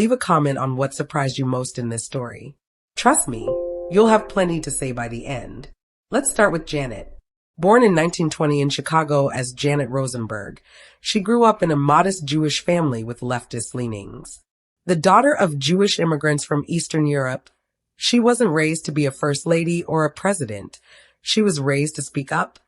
Leave a comment on what surprised you most in this story. Trust me, you'll have plenty to say by the end. Let's start with Janet. Born in 1920 in Chicago as Janet Rosenberg, she grew up in a modest Jewish family with leftist leanings. The daughter of Jewish immigrants from Eastern Europe, she wasn't raised to be a first lady or a president. She was raised to speak up,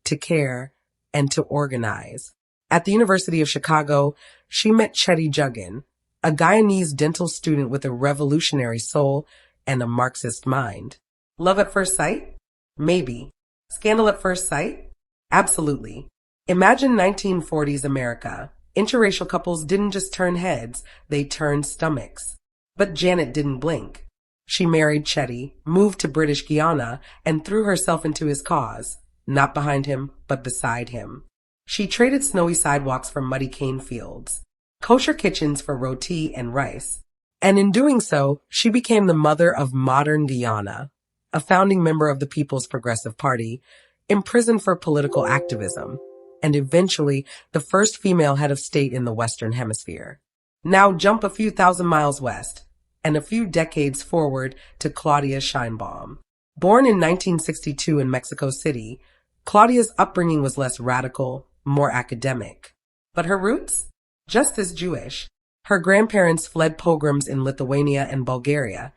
to care, and to organize. At the University of Chicago, she met Jagan, a Guyanese dental student with a revolutionary soul and a Marxist mind. Love at first sight? Maybe. Scandal at first sight? Absolutely. Imagine 1940s America. Interracial couples didn't just turn heads, they turned stomachs. But Janet didn't blink. She married Chetty, moved to British Guyana, and threw herself into his cause, not behind him, but beside him. She traded snowy sidewalks for muddy cane fields, kosher kitchens for roti and rice. And in doing so, she became the mother of modern Guyana, a founding member of the People's Progressive Party, imprisoned for political activism, and eventually the first female head of state in the Western Hemisphere. Now jump a few thousand miles west, and a few decades forward to Claudia Sheinbaum. Born in 1962 in Mexico City, Claudia's upbringing was less radical, more academic. But her roots? Just as Jewish. Her grandparents fled pogroms in Lithuania and Bulgaria,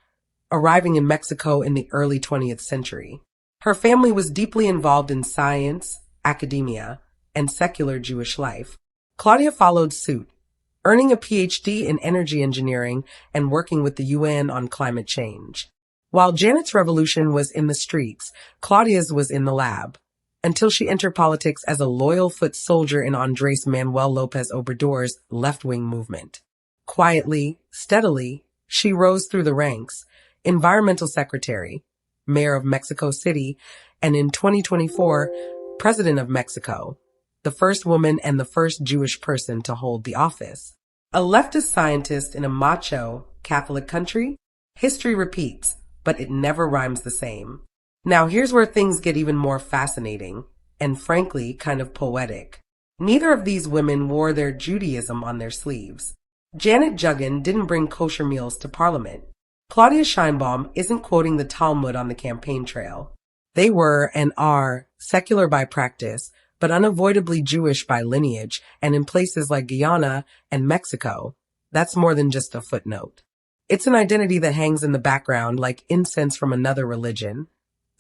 arriving in Mexico in the early 20th century. Her family was deeply involved in science, academia, and secular Jewish life. Claudia followed suit, earning a PhD in energy engineering and working with the UN on climate change. While Janet's revolution was in the streets, Claudia's was in the lab, until she entered politics as a loyal foot soldier in Andrés Manuel López Obrador's left-wing movement. Quietly, steadily, she rose through the ranks, environmental secretary, mayor of Mexico City, and in 2024, president of Mexico, the first woman and the first Jewish person to hold the office. A leftist scientist in a macho, Catholic country? History repeats, but it never rhymes the same. Now here's where things get even more fascinating, and frankly, kind of poetic. Neither of these women wore their Judaism on their sleeves. Janet Jagan didn't bring kosher meals to Parliament. Claudia Sheinbaum isn't quoting the Talmud on the campaign trail. They were and are secular by practice, but unavoidably Jewish by lineage, and in places like Guyana and Mexico, that's more than just a footnote. It's an identity that hangs in the background like incense from another religion.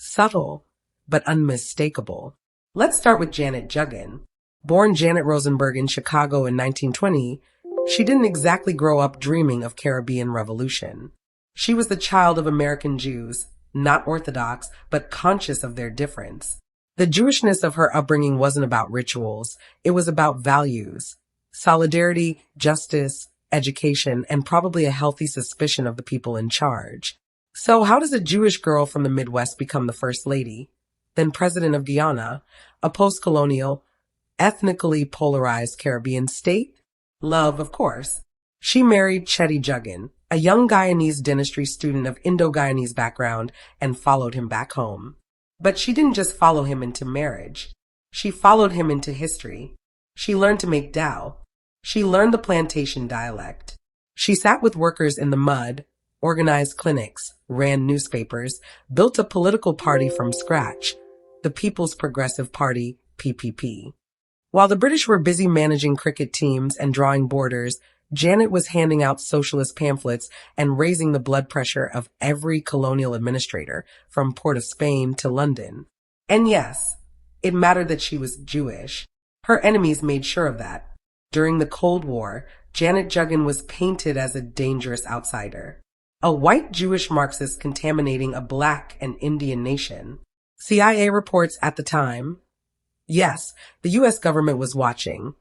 Subtle, but unmistakable. Let's start with Janet Jagan. Born Janet Rosenberg in Chicago in 1920, she didn't exactly grow up dreaming of Caribbean revolution. She was the child of American Jews, not Orthodox, but conscious of their difference. The Jewishness of her upbringing wasn't about rituals. It was about values, solidarity, justice, education, and probably a healthy suspicion of the people in charge. So how does a Jewish girl from the Midwest become the first lady, then president of Guyana, a post-colonial, ethnically polarized Caribbean state? Love, of course. She married Chetty Jagan, a young Guyanese dentistry student of Indo-Guyanese background, and followed him back home. But she didn't just follow him into marriage. She followed him into history. She learned to make dough. She learned the plantation dialect. She sat with workers in the mud, organized clinics, ran newspapers, built a political party from scratch, the People's Progressive Party, PPP. While the British were busy managing cricket teams and drawing borders, Janet was handing out socialist pamphlets and raising the blood pressure of every colonial administrator, from Port of Spain to London. And yes, it mattered that she was Jewish. Her enemies made sure of that. During the Cold War, Janet Jagan was painted as a dangerous outsider, a white Jewish Marxist contaminating a black and Indian nation. CIA reports at the time, yes, the U.S. government was watching,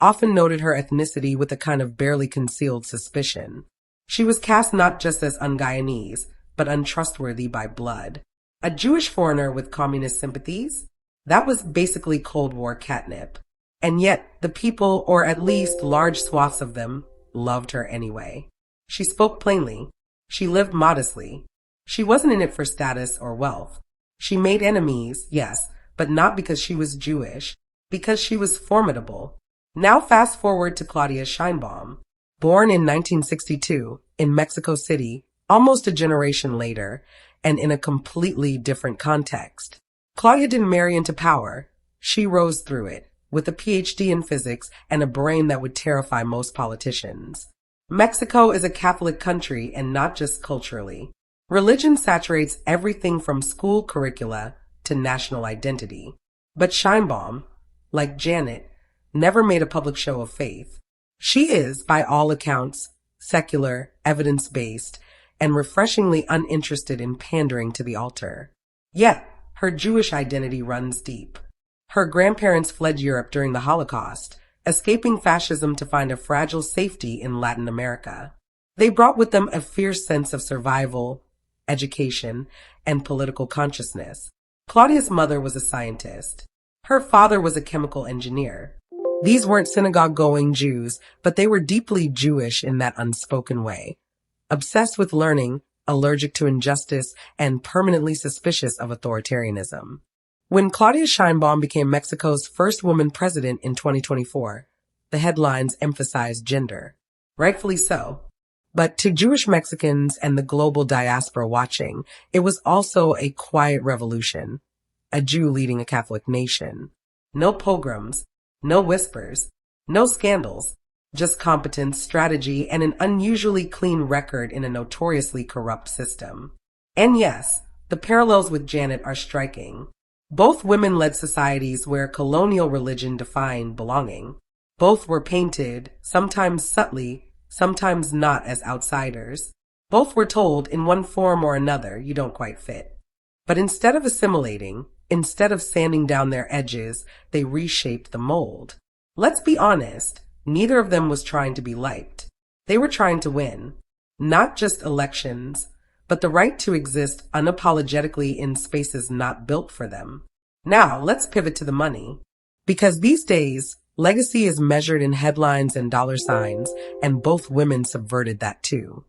often noted her ethnicity with a kind of barely concealed suspicion. She was cast not just as un-Guyanese, but untrustworthy by blood. A Jewish foreigner with communist sympathies? That was basically Cold War catnip. And yet, the people, or at least large swaths of them, loved her anyway. She spoke plainly. She lived modestly. She wasn't in it for status or wealth. She made enemies, yes, but not because she was Jewish, because she was formidable. Now fast forward to Claudia Sheinbaum. Born in 1962, in Mexico City, almost a generation later, and in a completely different context. Claudia didn't marry into power. She rose through it, with a PhD in physics and a brain that would terrify most politicians. Mexico is a Catholic country, and not just culturally. Religion saturates everything from school curricula to national identity. But Sheinbaum, like Janet, never made a public show of faith. She is, by all accounts, secular, evidence-based, and refreshingly uninterested in pandering to the altar. Yet, her Jewish identity runs deep. Her grandparents fled Europe during the Holocaust, escaping fascism to find a fragile safety in Latin America. They brought with them a fierce sense of survival, education, and political consciousness. Claudia's mother was a scientist. Her father was a chemical engineer. These weren't synagogue-going Jews, but they were deeply Jewish in that unspoken way. Obsessed with learning, allergic to injustice, and permanently suspicious of authoritarianism. When Claudia Sheinbaum became Mexico's first woman president in 2024, the headlines emphasized gender. Rightfully so. But to Jewish Mexicans and the global diaspora watching, it was also a quiet revolution. A Jew leading a Catholic nation. No pogroms, no whispers, no scandals, just competence, strategy, and an unusually clean record in a notoriously corrupt system. And yes, the parallels with Janet are striking. Both women led societies where colonial religion defined belonging. Both were painted, sometimes subtly, sometimes not, as outsiders. Both were told, in one form or another, you don't quite fit. But instead of assimilating, instead of sanding down their edges, they reshaped the mold. Let's be honest, neither of them was trying to be liked. They were trying to win. Not just elections, but the right to exist unapologetically in spaces not built for them. Now, let's pivot to the money. Because these days, legacy is measured in headlines and dollar signs, and both women subverted that too.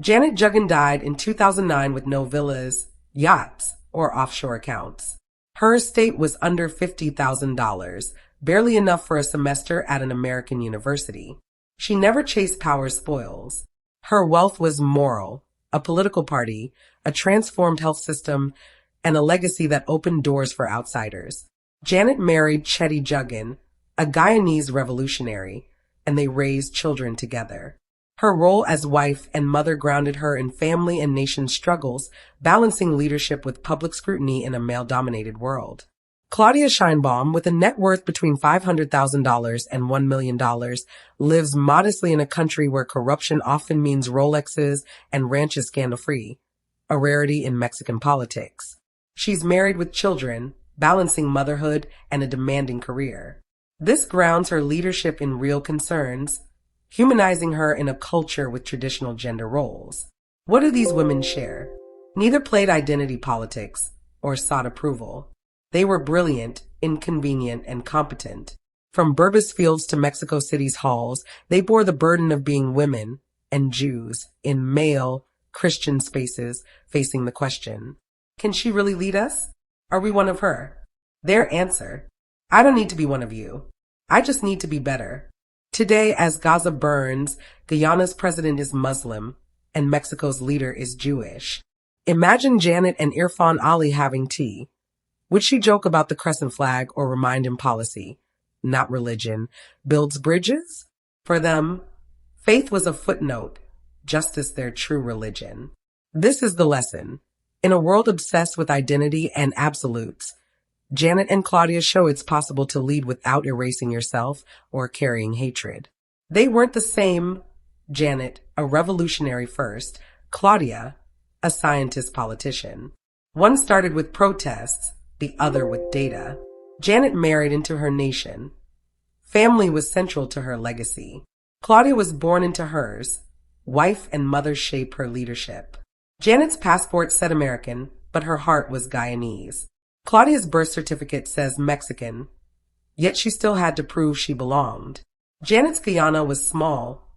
Janet Jagan died in 2009 with no villas, yachts, or offshore accounts. Her estate was under $50,000, barely enough for a semester at an American university. She never chased power spoils. Her wealth was moral, a political party, a transformed health system, and a legacy that opened doors for outsiders. Janet married Chetty Jagan, a Guyanese revolutionary, and they raised children together. Her role as wife and mother grounded her in family and nation struggles, balancing leadership with public scrutiny in a male-dominated world. Claudia Sheinbaum, with a net worth between $500,000 and $1 million, lives modestly in a country where corruption often means Rolexes and ranches scandal-free, a rarity in Mexican politics. She's married with children, balancing motherhood and a demanding career. This grounds her leadership in real concerns, humanizing her in a culture with traditional gender roles. What do these women share? Neither played identity politics or sought approval. They were brilliant, inconvenient, and competent. From Burbas fields to Mexico City's halls, they bore the burden of being women and Jews in male, Christian spaces, facing the question, can she really lead us? Are we one of her? Their answer, I don't need to be one of you. I just need to be better. Today, as Gaza burns, Guyana's president is Muslim, and Mexico's leader is Jewish. Imagine Janet and Irfan Ali having tea. Would she joke about the crescent flag or remind him policy, not religion, builds bridges? For them, faith was a footnote, justice their true religion. This is the lesson. In a world obsessed with identity and absolutes, Janet and Claudia show it's possible to lead without erasing yourself or carrying hatred. They weren't the same. Janet, a revolutionary first, Claudia, a scientist politician. One started with protests, the other with data. Janet married into her nation. Family was central to her legacy. Claudia was born into hers. Wife and mother shape her leadership. Janet's passport said American, but her heart was Guyanese. Claudia's birth certificate says Mexican, yet she still had to prove she belonged. Janet's Guyana was small,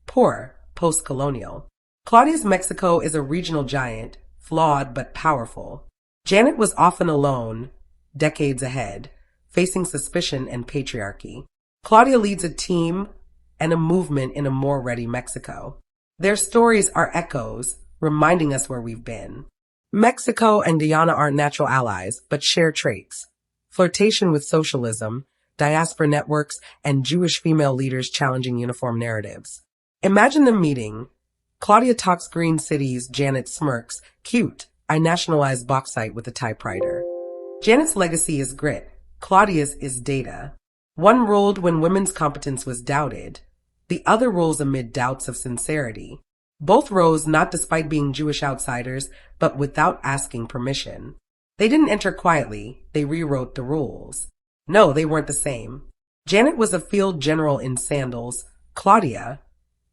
poor, post-colonial. Claudia's Mexico is a regional giant, flawed but powerful. Janet was often alone, decades ahead, facing suspicion and patriarchy. Claudia leads a team and a movement in a more ready Mexico. Their stories are echoes, reminding us where we've been. Mexico and Guyana aren't natural allies, but share traits. Flirtation with socialism, diaspora networks, and Jewish female leaders challenging uniform narratives. Imagine them meeting. Claudia talks green cities, Janet smirks. Cute, I nationalized bauxite with a typewriter. Janet's legacy is grit. Claudia's is data. One ruled when women's competence was doubted. The other rules amid doubts of sincerity. Both rose not despite being Jewish outsiders, but without asking permission. They didn't enter quietly, they rewrote the rules. No, they weren't the same. Janet was a field general in sandals, Claudia,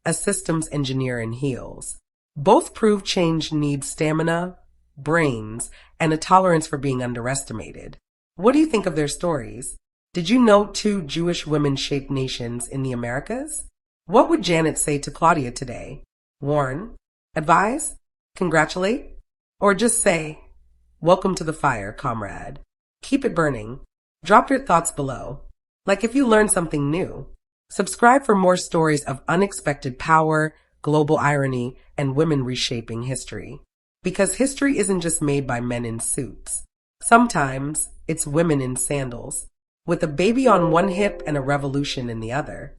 a systems engineer in heels. Both proved change needs stamina, brains, and a tolerance for being underestimated. What do you think of their stories? Did you know 2 Jewish women shaped nations in the Americas? What would Janet say to Claudia today? Warn? Advise? Congratulate? Or just say, welcome to the fire, comrade. Keep it burning. Drop your thoughts below. Like if you learned something new. Subscribe for more stories of unexpected power, global irony, and women reshaping history. Because history isn't just made by men in suits. Sometimes it's women in sandals, with a baby on one hip and a revolution in the other.